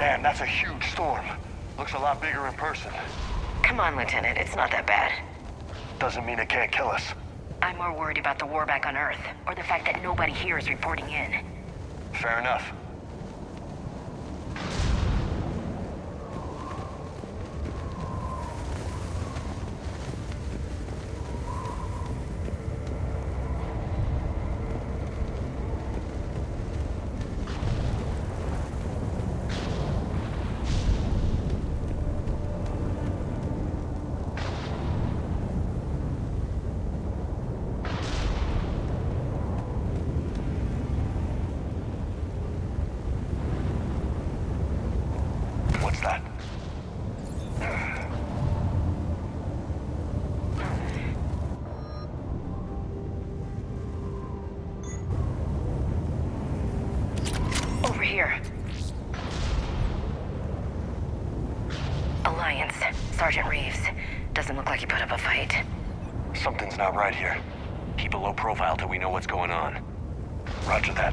Damn, that's a huge storm. Looks a lot bigger in person. Come on, Lieutenant, it's not that bad. Doesn't mean it can't kill us. I'm more worried about the war back on Earth, or the fact that nobody here is reporting in. Fair enough. What's that? Over here. Alliance. Sergeant Reeves. Doesn't look like he put up a fight. Something's not right here. Keep a low profile till we know what's going on. Roger that.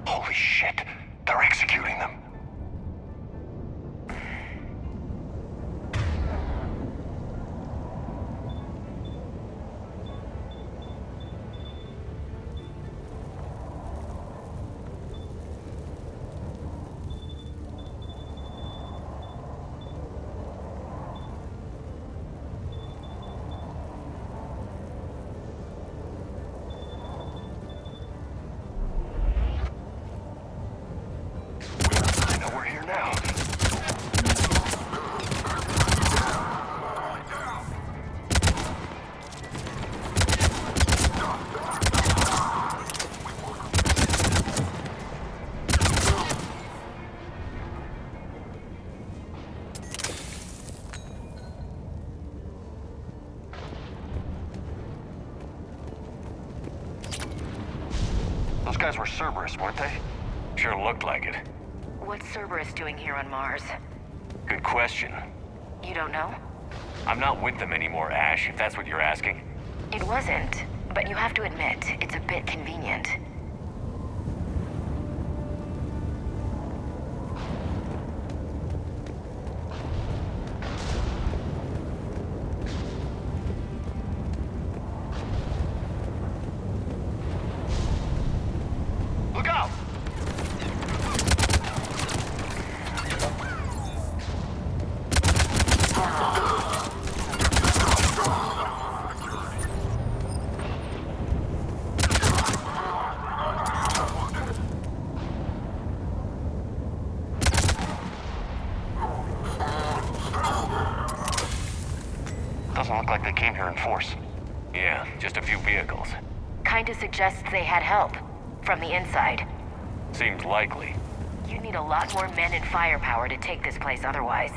Holy shit! They're executing them! I know we're here now. Those guys were Cerberus, weren't they? Sure looked like it. What's Cerberus doing here on Mars? Good question. You don't know? I'm not with them anymore, Ash, if that's what you're asking. It wasn't, but you have to admit, it's a bit convenient. Look out! Doesn't look like they came here in force. Yeah, just a few vehicles. Kinda suggests they had help. From the inside. Seems likely. You'd need a lot more men and firepower to take this place otherwise.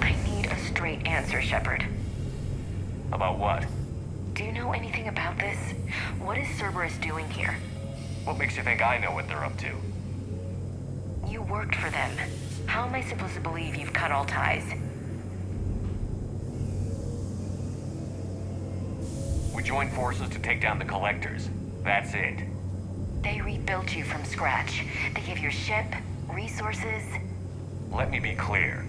I need a straight answer, Shepard. About what? Do you know anything about this? What is Cerberus doing here? What makes you think I know what they're up to? You worked for them. How am I supposed to believe you've cut all ties? We joined forces to take down the Collectors. That's it. They rebuilt you from scratch. They gave your ship, resources. Let me be clear.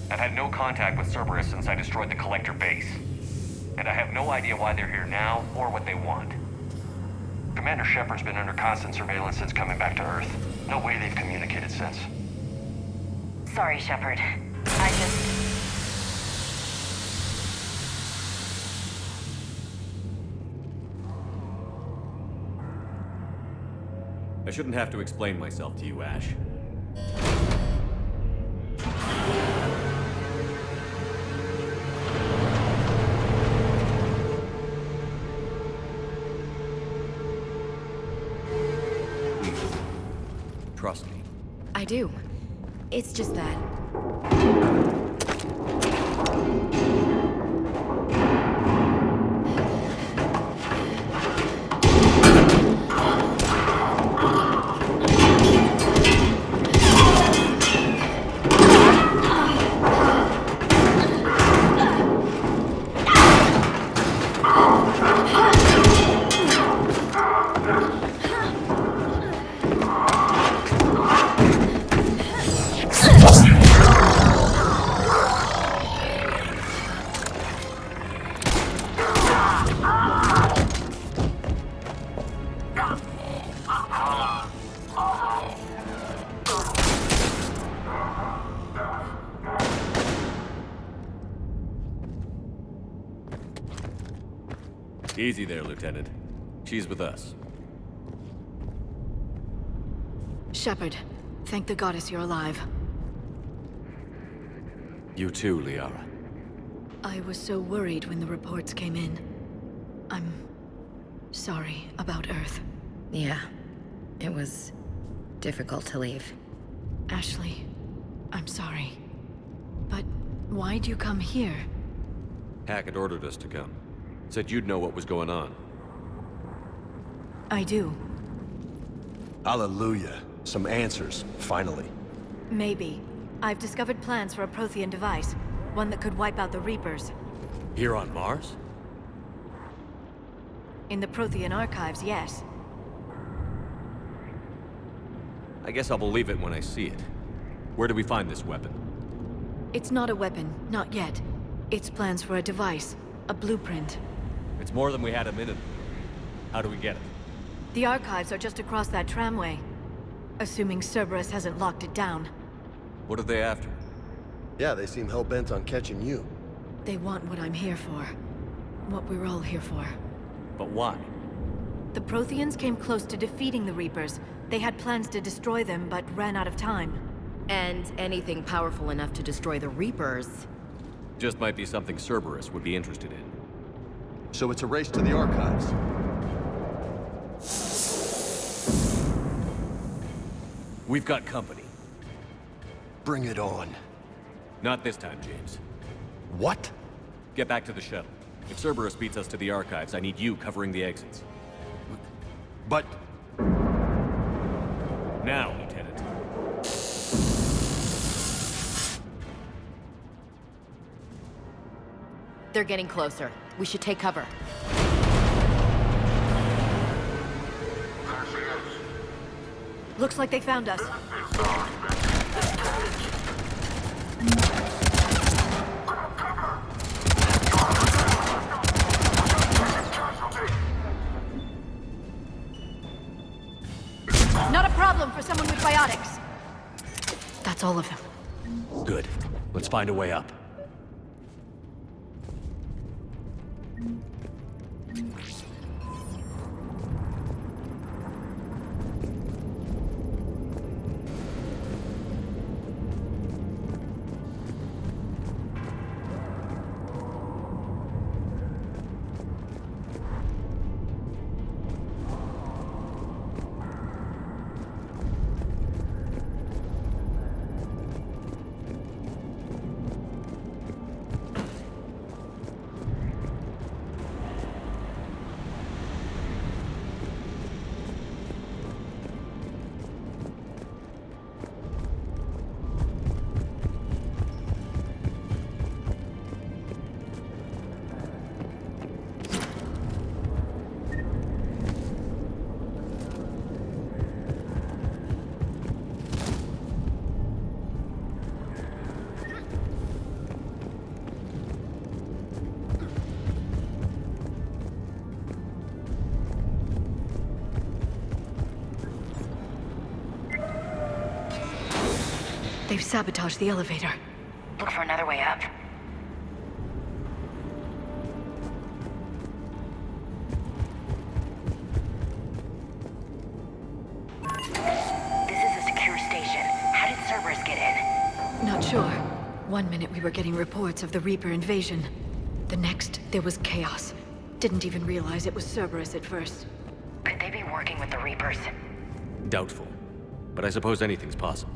I've had no contact with Cerberus since I destroyed the Collector base. And I have no idea why they're here now, or what they want. Commander Shepard's been under constant surveillance since coming back to Earth. No way they've communicated since. Sorry, Shepard. I just... I shouldn't have to explain myself to you, Ash. do. It's just that... Easy there, Lieutenant. She's with us. Shepard, thank the goddess you're alive. You too, Liara. I was so worried when the reports came in. I'm sorry about Earth. Yeah. It was difficult to leave. Ashley, I'm sorry. But why'd you come here? Hackett ordered us to come. Said you'd know what was going on. I do. Hallelujah. Some answers, finally. Maybe. I've discovered plans for a Prothean device. One that could wipe out the Reapers. Here on Mars? In the Prothean archives, yes. I guess I'll believe it when I see it. Where do we find this weapon? It's not a weapon, not yet. It's plans for a device, a blueprint. It's more than we had a minute ago. How do we get it? The archives are just across that tramway. Assuming Cerberus hasn't locked it down. What are they after? Yeah, they seem hell-bent on catching you. They want what I'm here for. What we're all here for. But why? The Protheans came close to defeating the Reapers. They had plans to destroy them, but ran out of time. And anything powerful enough to destroy the Reapers. Just might be something Cerberus would be interested in. So it's a race to the archives. We've got company. Bring it on. Not this time, James. What? Get back to the shuttle. If Cerberus beats us to the archives, I need you covering the exits. But... Now, Lieutenant. They're getting closer. We should take cover. Looks like they found us. Not a problem for someone with biotics. That's all of them. Good. Let's find a way up. They've sabotaged the elevator. Look for another way up. This is a secure station. How did Cerberus get in? Not sure. One minute we were getting reports of the Reaper invasion. The next, there was chaos. Didn't even realize it was Cerberus at first. Could they be working with the Reapers? Doubtful. But I suppose anything's possible.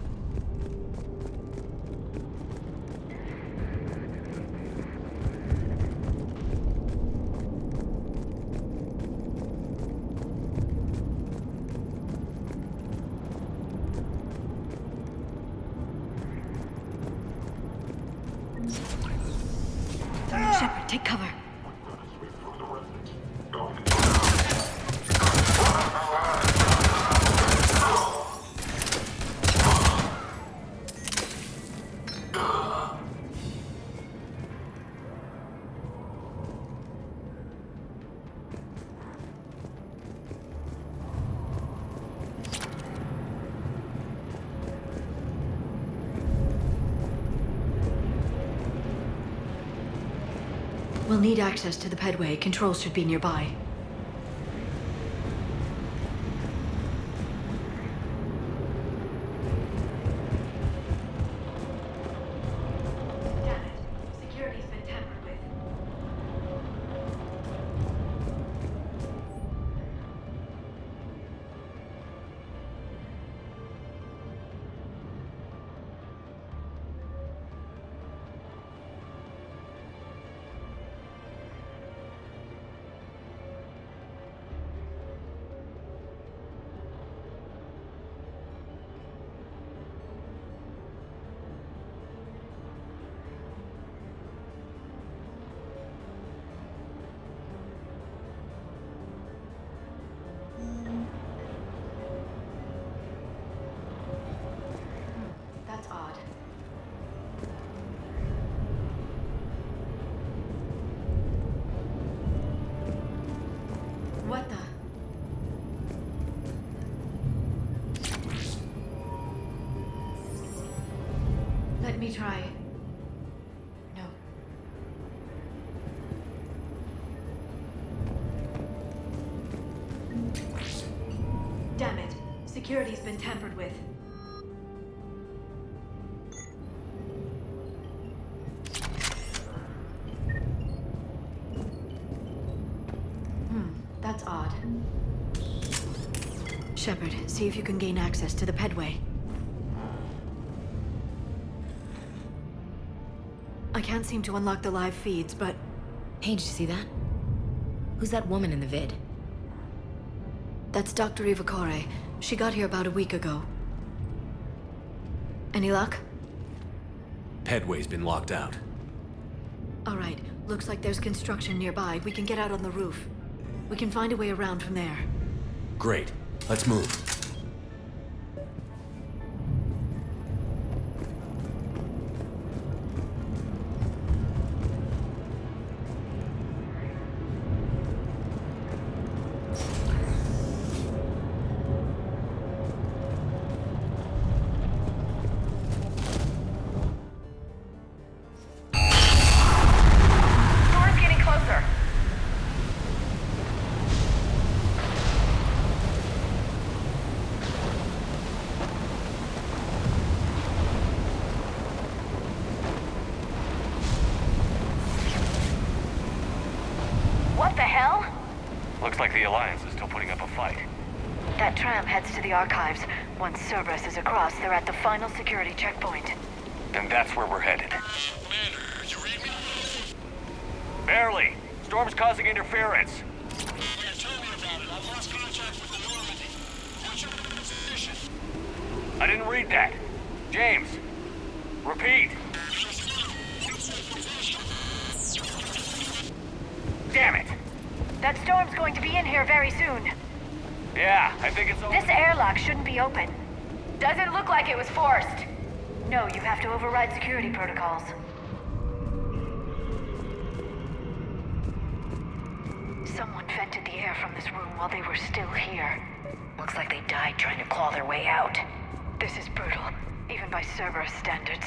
Take cover. We'll need access to the pedway. Controls should be nearby. Damn it. Security's been tampered with. That's odd. What the? Let me try. No. Damn it. Security's been tampered with. That's odd. Shepard, see if you can gain access to the pedway. I can't seem to unlock the live feeds, but... Hey, did you see that? Who's that woman in the vid? That's Dr. Ivakore. She got here about a week ago. Any luck? Pedway's been locked out. All right. Looks like there's construction nearby. We can get out on the roof. We can find a way around from there. Great. Let's move. Storm's getting closer. What the hell? Looks like the Alliance is still putting up a fight. That tram heads to the archives. Once Cerberus is across, they're at the final security checkpoint. Then that's where we're headed. Barely. Storm's causing interference. I didn't read that. James, repeat. Damn it. That storm's going to be in here very soon. Yeah, I think it's all... This airlock shouldn't be open. Doesn't look like it was forced. No, you have to override security protocols. Someone vented the air from this room while they were still here. Looks like they died trying to claw their way out. This is brutal, even by Cerberus standards.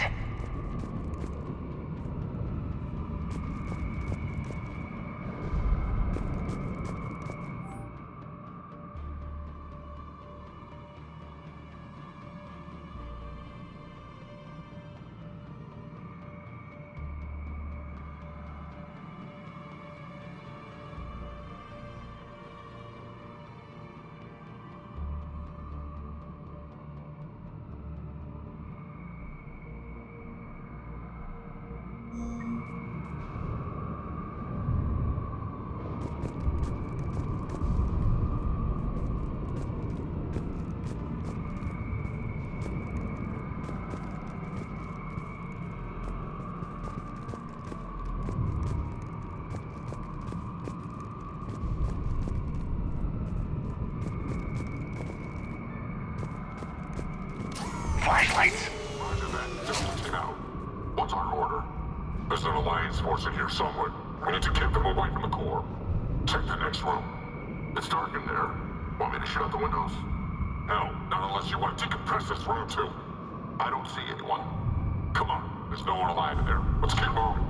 Alliance force in here somewhere. We need to keep them away from the core. Check the next room. It's dark in there. Want me to shut out the windows? Hell, not unless you want to decompress this room too. I don't see anyone. Come on, there's no one alive in there. Let's keep moving.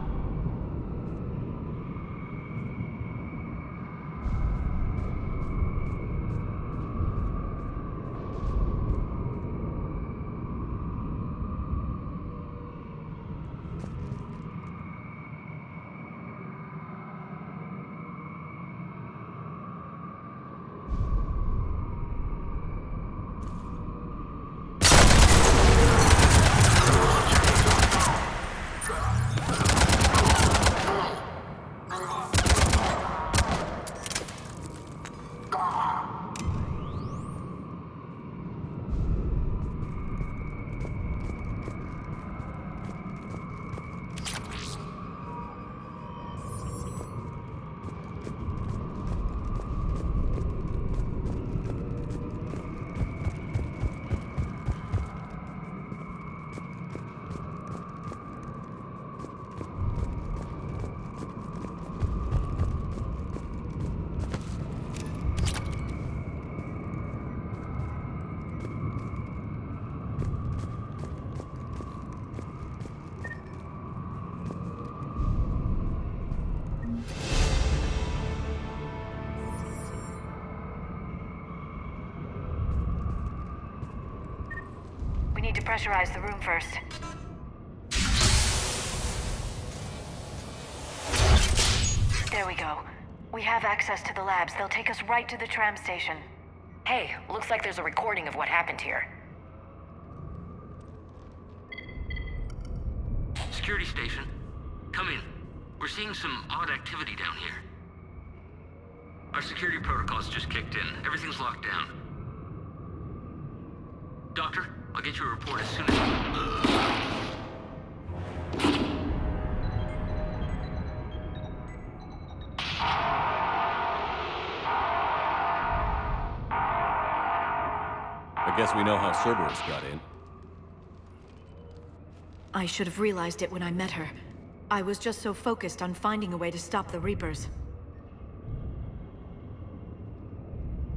We need to pressurize the room first. There we go. We have access to the labs. They'll take us right to the tram station. Hey, looks like there's a recording of what happened here. Security station. Come in. We're seeing some odd activity down here. Our security protocols just kicked in. Everything's locked down. Doctor, I'll get you a report as soon as... I guess we know how Cerberus got in. I should have realized it when I met her. I was just so focused on finding a way to stop the Reapers.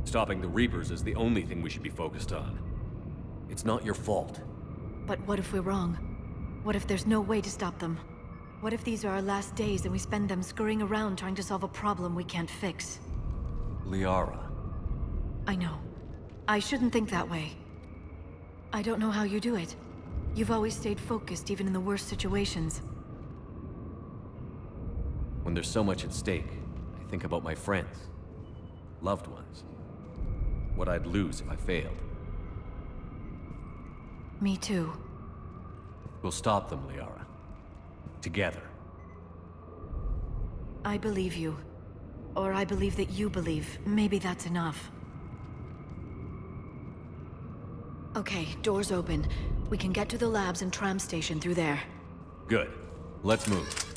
Stopping the Reapers is the only thing we should be focused on. It's not your fault. But what if we're wrong? What if there's no way to stop them? What if these are our last days and we spend them scurrying around trying to solve a problem we can't fix? Liara. I know. I shouldn't think that way. I don't know how you do it. You've always stayed focused even in the worst situations. When there's so much at stake, I think about my friends, loved ones. What I'd lose if I failed. Me too. We'll stop them, Liara. Together. I believe you. Or I believe that you believe. Maybe that's enough. Okay, doors open. We can get to the labs and tram station through there. Good. Let's move.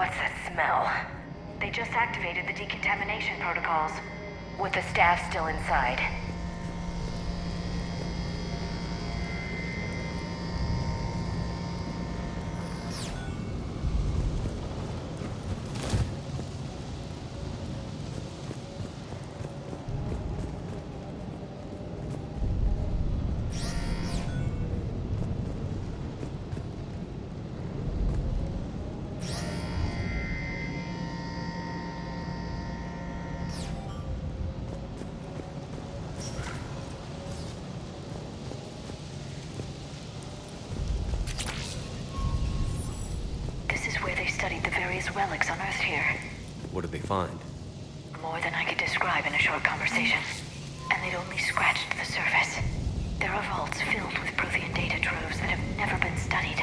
What's that smell? They just activated the decontamination protocols. With the staff still inside. Studied the various relics on Earth here. What did they find? More than I could describe in a short conversation. And they'd only scratched the surface. There are vaults filled with Prothean data troves that have never been studied.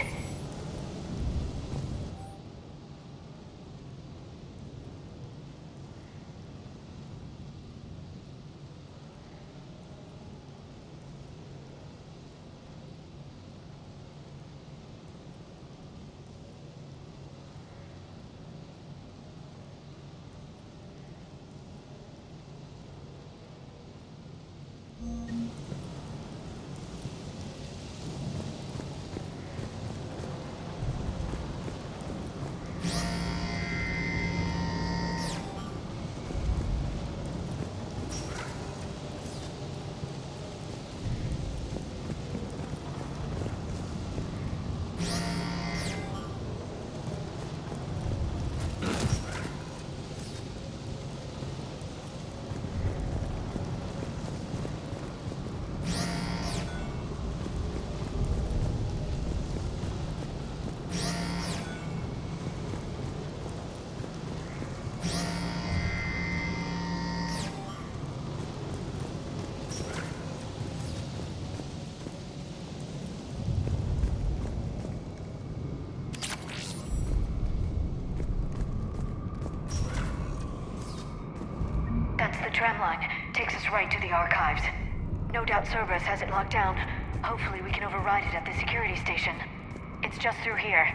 tram line takes us right to the archives. No doubt Cerberus has it locked down. Hopefully we can override it at the security station. It's just through here.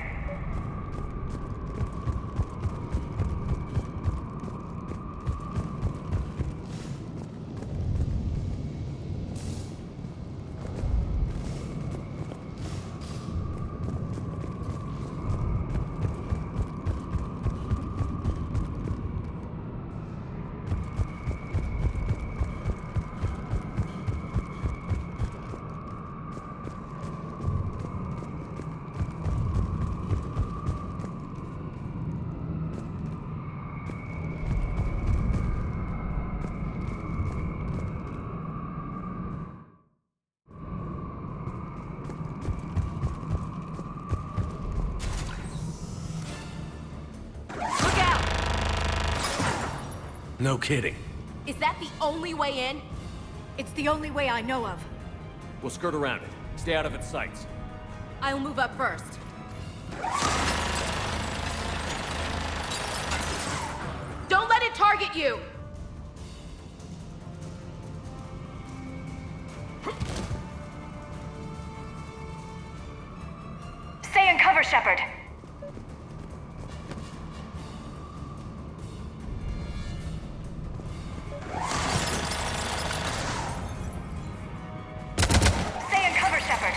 No kidding. Is that the only way in? It's the only way I know of. We'll skirt around it. Stay out of its sights. I'll move up first. Don't let it target you! Stay in cover, Shepard. Stay in cover, Shepard.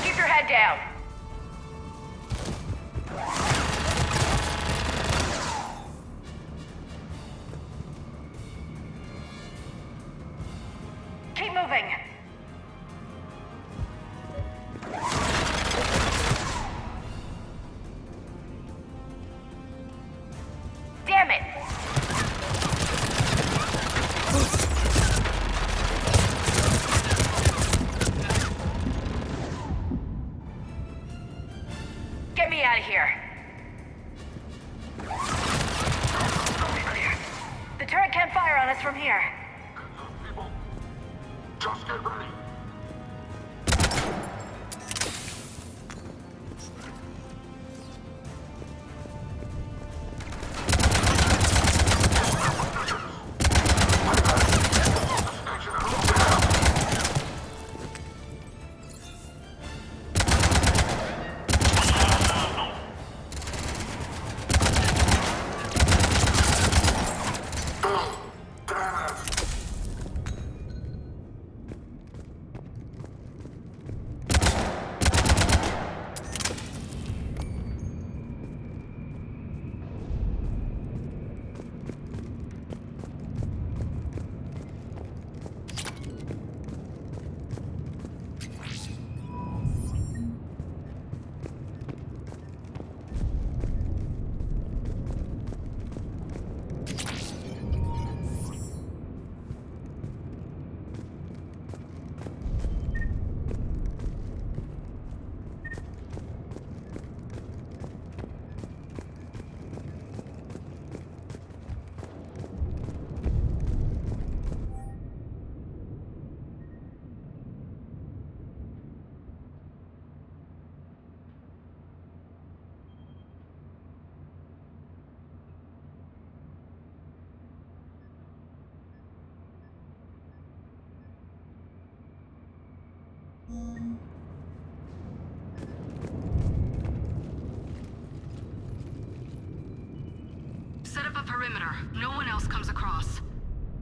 Keep your head down. Keep moving. Damn it! Get me out of here. The turret can't fire on us from here. People, just get ready. Damn it! Set up a perimeter. No one else comes across.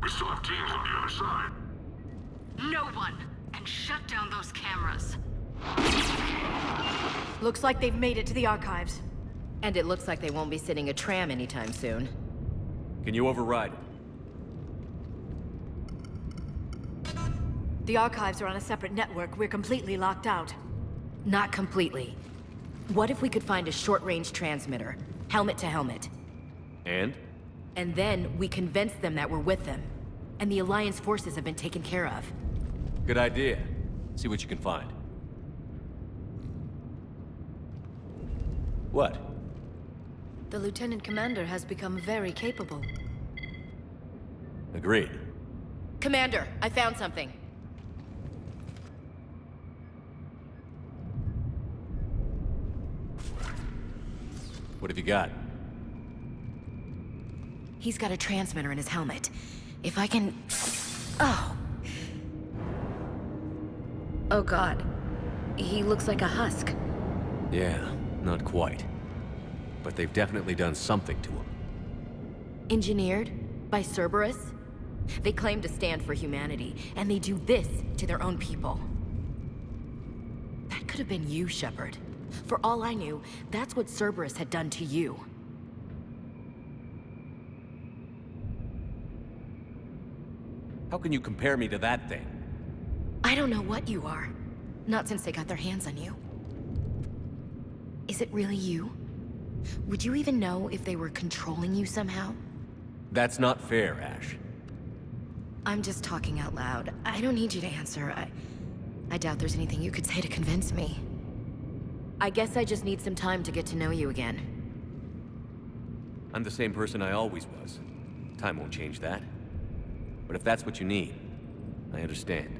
We still have teams on the other side. No one! And shut down those cameras. Looks like they've made it to the archives. And it looks like they won't be sitting a tram anytime soon. Can you override it? The archives are on a separate network. We're completely locked out. Not completely. What if we could find a short-range transmitter? Helmet to helmet. And? And then we convince them that we're with them. And the Alliance forces have been taken care of. Good idea. See what you can find. What? The Lieutenant Commander has become very capable. Agreed. Commander, I found something. What have you got? He's got a transmitter in his helmet. If I can... Oh. Oh god. He looks like a husk. Yeah, not quite. But they've definitely done something to him. Engineered? By Cerberus? They claim to stand for humanity, and they do this to their own people. That could have been you, Shepard. For all I knew, that's what Cerberus had done to you. How can you compare me to that thing? I don't know what you are. Not since they got their hands on you. Is it really you? Would you even know if they were controlling you somehow? That's not fair, Ash. I'm just talking out loud. I don't need you to answer. I doubt there's anything you could say to convince me. I guess I just need some time to get to know you again. I'm the same person I always was. Time won't change that. But if that's what you need, I understand.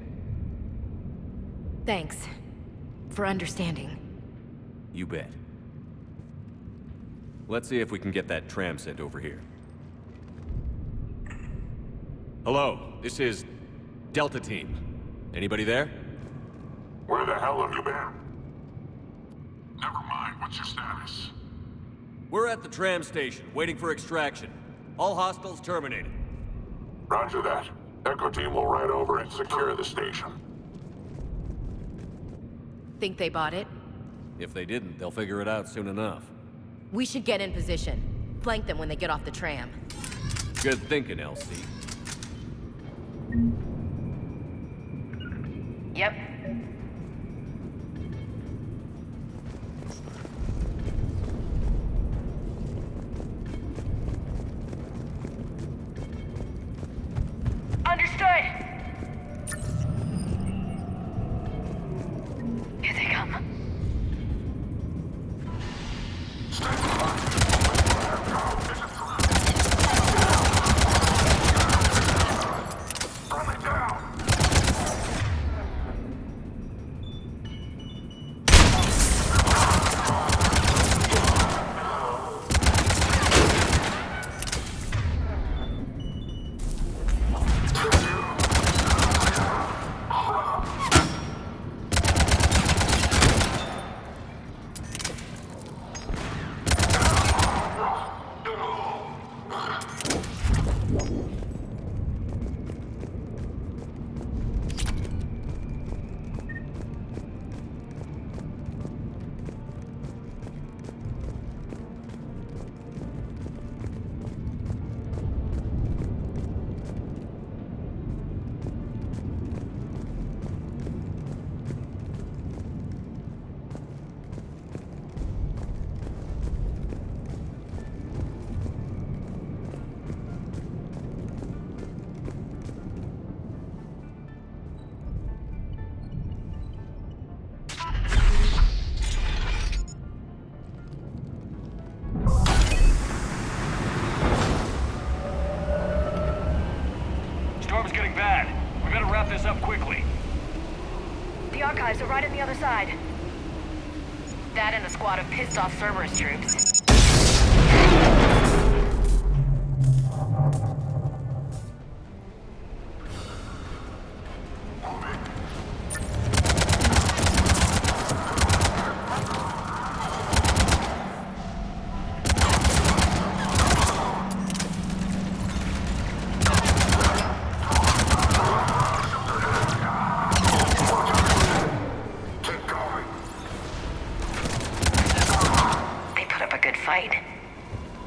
Thanks. For understanding. You bet. Let's see if we can get that tram sent over here. Hello, this is Delta Team. Anybody there? Where the hell have you been? Never mind, what's your status? We're at the tram station, waiting for extraction. All hostiles terminated. Roger that. Echo Team will ride over and secure the station. Think they bought it? If they didn't, they'll figure it out soon enough. We should get in position. Flank them when they get off the tram. Good thinking, LC. Yep. Understood! Here they come. Storm's getting bad. We better wrap this up quickly. The archives are right on the other side. That and a squad of pissed-off Cerberus troops.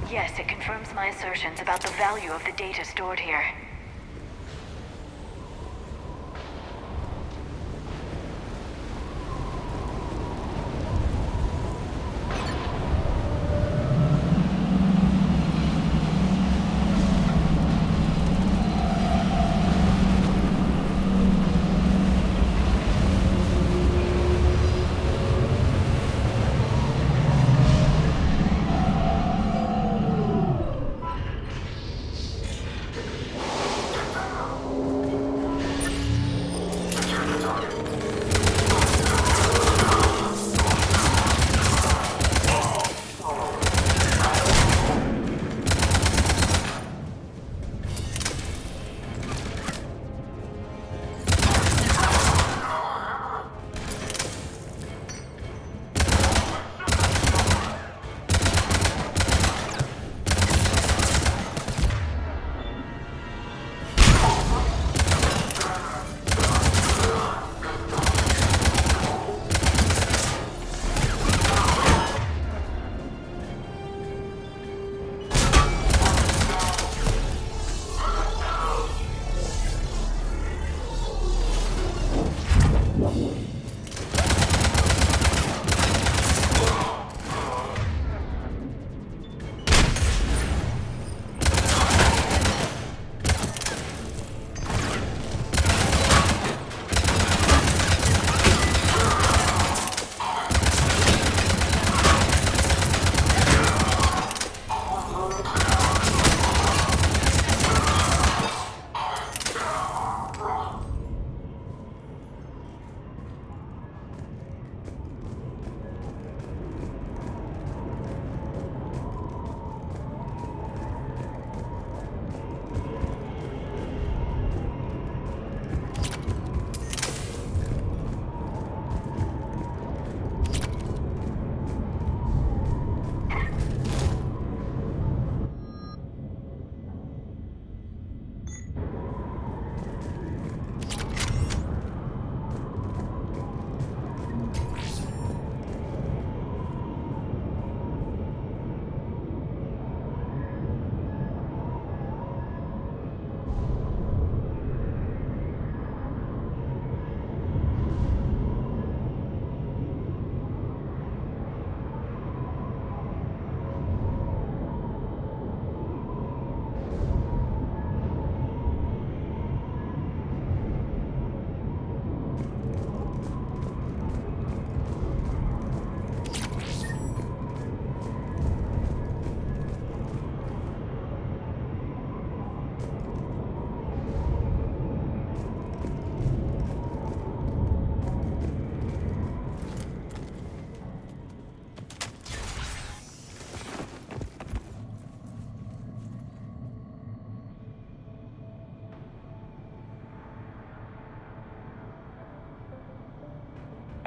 Yes, it confirms my assertions about the value of the data stored here.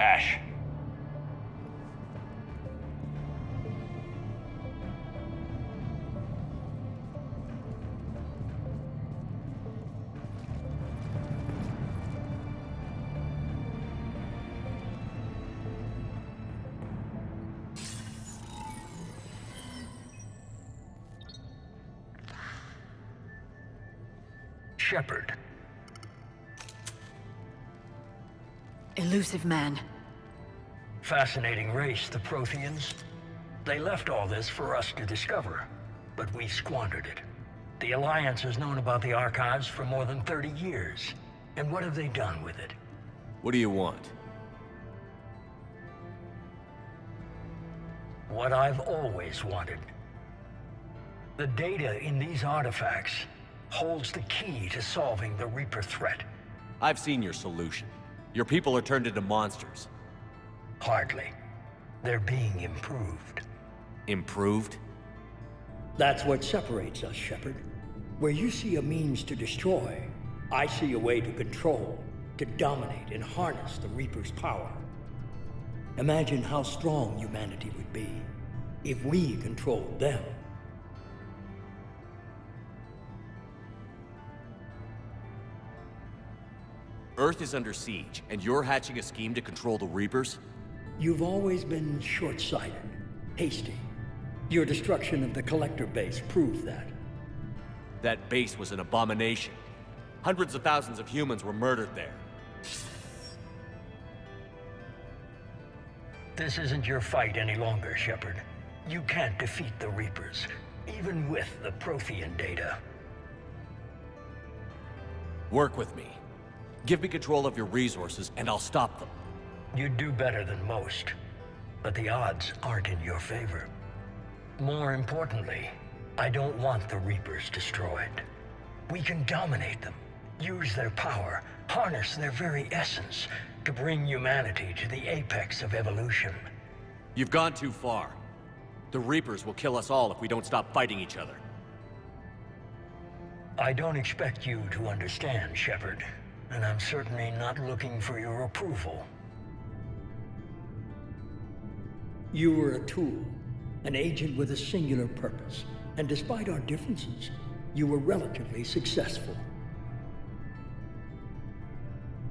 Ash. Shepard. Elusive man. Fascinating race, the Protheans. They left all this for us to discover, but we squandered it. The Alliance has known about the archives for more than 30 years. And what have they done with it? What do you want? What I've always wanted. The data in these artifacts holds the key to solving the Reaper threat. I've seen your solution. Your people are turned into monsters. Hardly. They're being improved. Improved? That's what separates us, Shepard. Where you see a means to destroy, I see a way to control, to dominate and harness the Reaper's power. Imagine how strong humanity would be if we controlled them. Earth is under siege, and you're hatching a scheme to control the Reapers? You've always been short-sighted, hasty. Your destruction of the Collector base proved that. That base was an abomination. Hundreds of thousands of humans were murdered there. This isn't your fight any longer, Shepard. You can't defeat the Reapers, even with the Prothean data. Work with me. Give me control of your resources, and I'll stop them. You'd do better than most, but the odds aren't in your favor. More importantly, I don't want the Reapers destroyed. We can dominate them, use their power, harness their very essence to bring humanity to the apex of evolution. You've gone too far. The Reapers will kill us all if we don't stop fighting each other. I don't expect you to understand, Shepard, and I'm certainly not looking for your approval. You were a tool, an agent with a singular purpose, and despite our differences, you were relatively successful.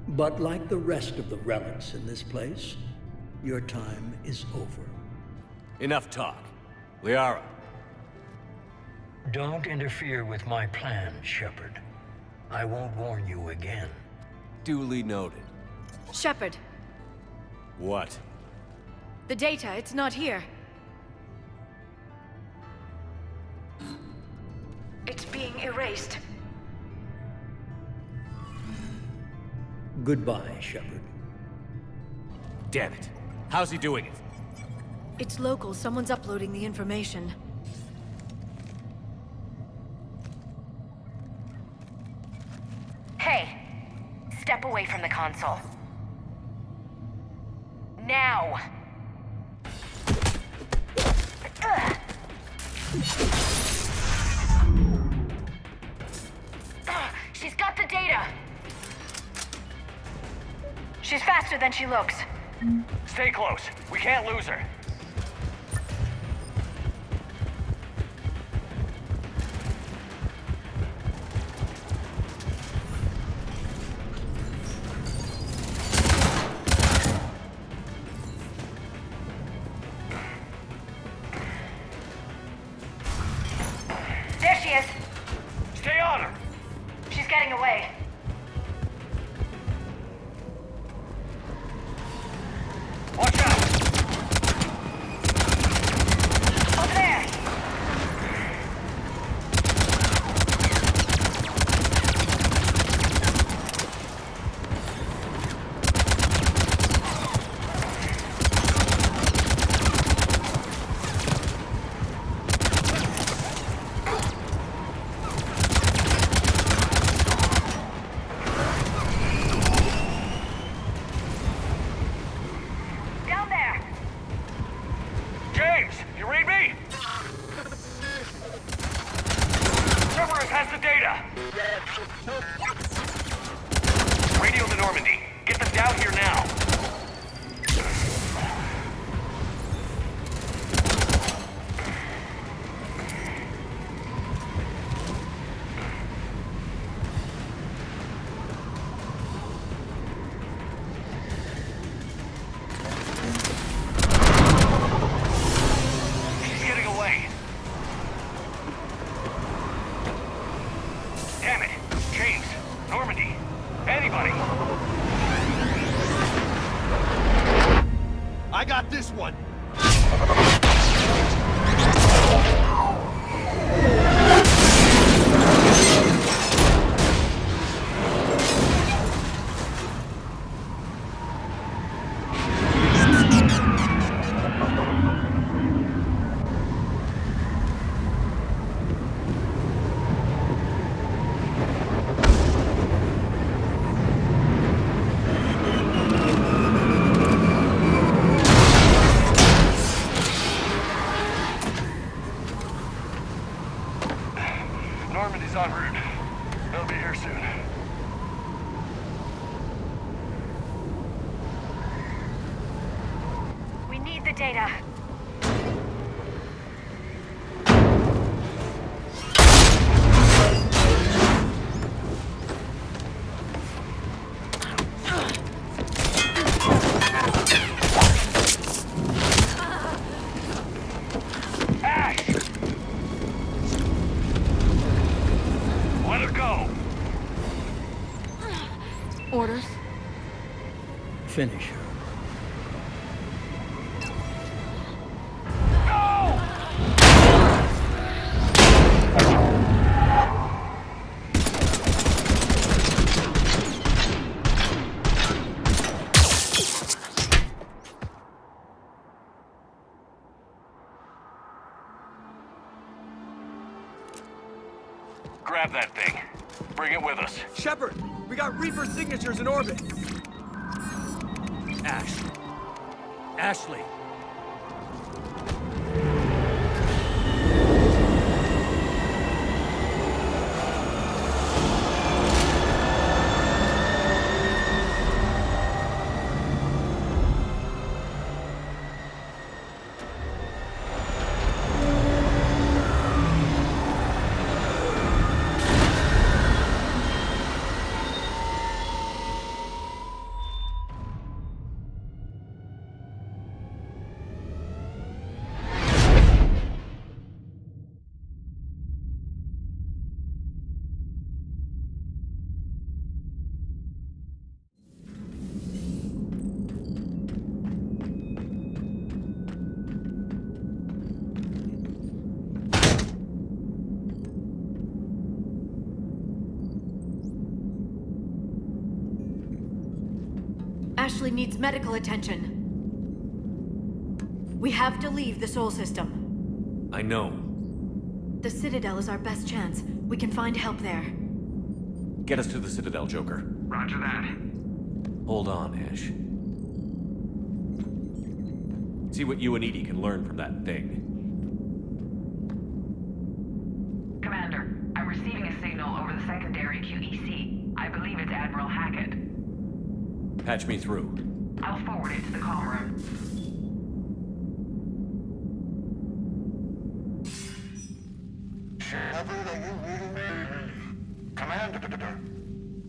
But like the rest of the relics in this place, your time is over. Enough talk. Liara. Don't interfere with my plan, Shepard. I won't warn you again. Duly noted. Shepard, What? the data, it's not here. It's being erased. Goodbye, Shepard. Damn it. How's he doing it? It's local. Someone's uploading the information. Hey, step away from the console. Now! She's got the data! She's faster than she looks. Stay close. We can't lose her. There she is! Stay on her! She's getting away. Watch out! Normandy! Anybody! I got this one! Normandy's en route. They'll be here soon. We need the data. Let her go! Orders? Finish her. Grab that thing. Bring it with us. Shepard! We got Reaper signatures in orbit! Ashley. Ashley! Ashley needs medical attention. We have to leave the Sol system. I know. The Citadel is our best chance. We can find help there. Get us to the Citadel, Joker. Roger that. Hold on, Ash. See what you and Edie can learn from that thing. Commander, I'm receiving a signal over the secondary QEC. I believe it's Admiral Hackett. Patch me through. I'll forward it to the comm room. Shepard, are you reading me? Commander.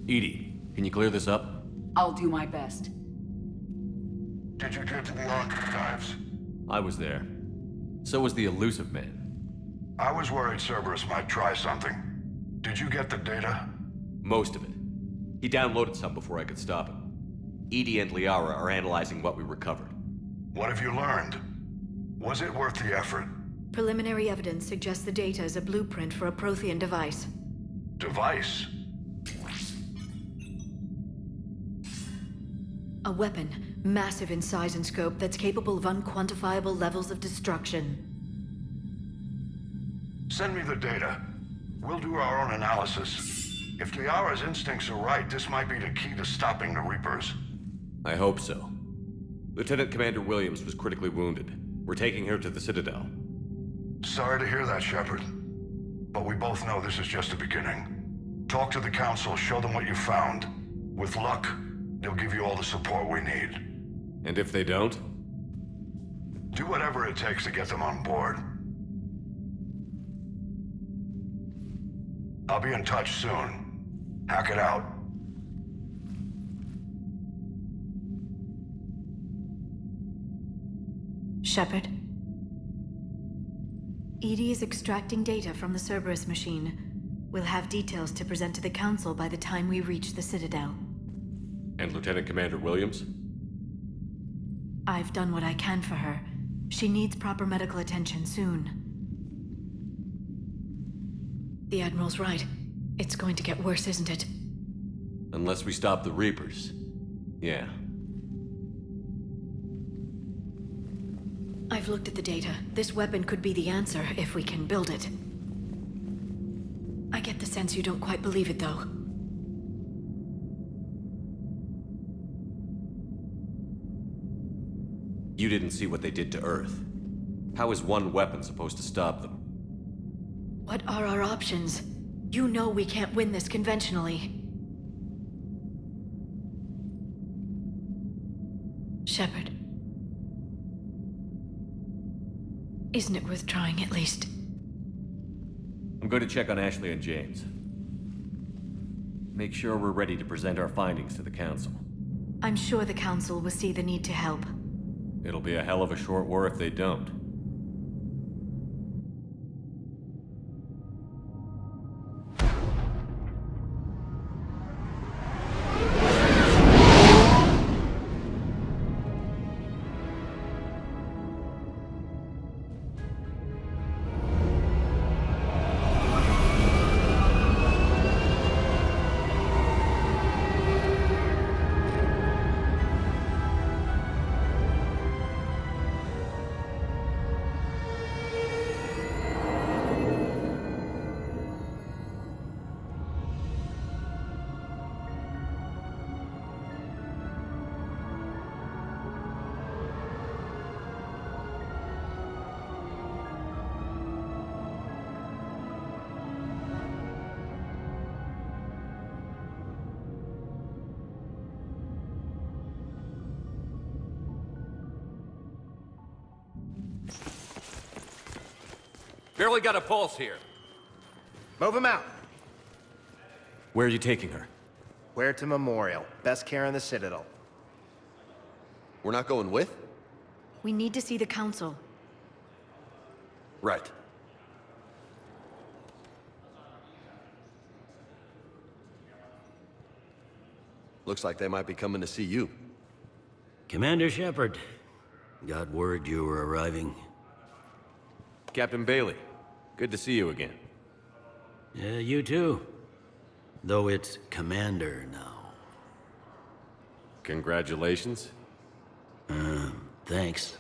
Edie, can you clear this up? I'll do my best. Did you get to the archives? I was there. So was the elusive man. I was worried Cerberus might try something. Did you get the data? Most of it. He downloaded some before I could stop him. Edie and Liara are analyzing what we recovered. What have you learned? Was it worth the effort? Preliminary evidence suggests the data is a blueprint for a Prothean device. Device? A weapon, massive in size and scope, that's capable of unquantifiable levels of destruction. Send me the data. We'll do our own analysis. If Liara's instincts are right, this might be the key to stopping the Reapers. I hope so. Lieutenant Commander Williams was critically wounded. We're taking her to the Citadel. Sorry to hear that, Shepard. But we both know this is just the beginning. Talk to the Council, show them what you found. With luck, they'll give you all the support we need. And if they don't? Do whatever it takes to get them on board. I'll be in touch soon. Hack it out. Shepard? Edie is extracting data from the Cerberus machine. We'll have details to present to the Council by the time we reach the Citadel. And Lieutenant Commander Williams? I've done what I can for her. She needs proper medical attention soon. The Admiral's right. It's going to get worse, isn't it? Unless we stop the Reapers. Yeah. I've looked at the data. This weapon could be the answer if we can build it. I get the sense you don't quite believe it, though. You didn't see what they did to Earth. How is one weapon supposed to stop them? What are our options? You know we can't win this conventionally. Shepard. Isn't it worth trying at least? I'm going to check on Ashley and James. Make sure we're ready to present our findings to the Council. I'm sure the Council will see the need to help. It'll be a hell of a short war if they don't. Barely got a pulse here. Move him out. Where are you taking her? Where to Memorial. Best care in the Citadel. We're not going with? We need to see the Council. Right. Looks like they might be coming to see you. Commander Shepard. Got word you were arriving. Captain Bailey, good to see you again. Yeah, you too. Though it's Commander now. Congratulations. Thanks.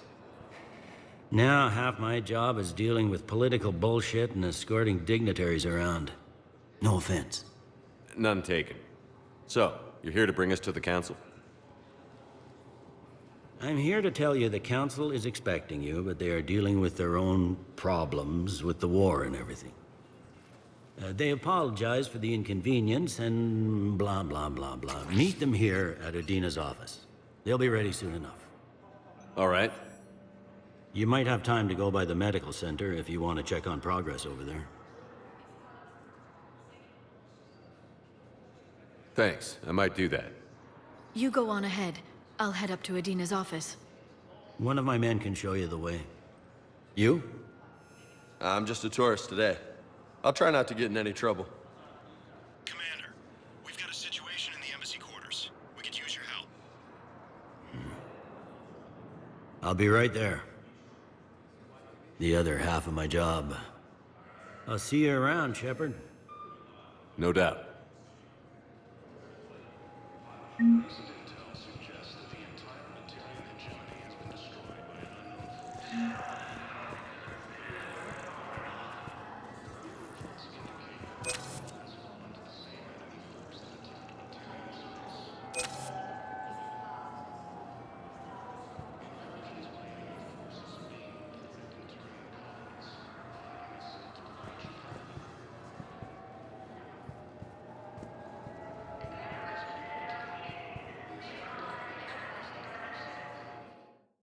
Now half my job is dealing with political bullshit and escorting dignitaries around. No offense. None taken. So, you're here to bring us to the Council? I'm here to tell you the Council is expecting you, but they are dealing with their own problems with the war and everything. They apologize for the inconvenience and blah, blah, blah, blah. Meet them here at Adina's office. They'll be ready soon enough. All right. You might have time to go by the medical center if you want to check on progress over there. Thanks. I might do that. You go on ahead. I'll head up to Adina's office. One of my men can show you the way. You? I'm just a tourist today. I'll try not to get in any trouble. Commander, we've got a situation in the embassy quarters. We could use your help. I'll be right there. The other half of my job. I'll see you around, Shepard. No doubt. Resident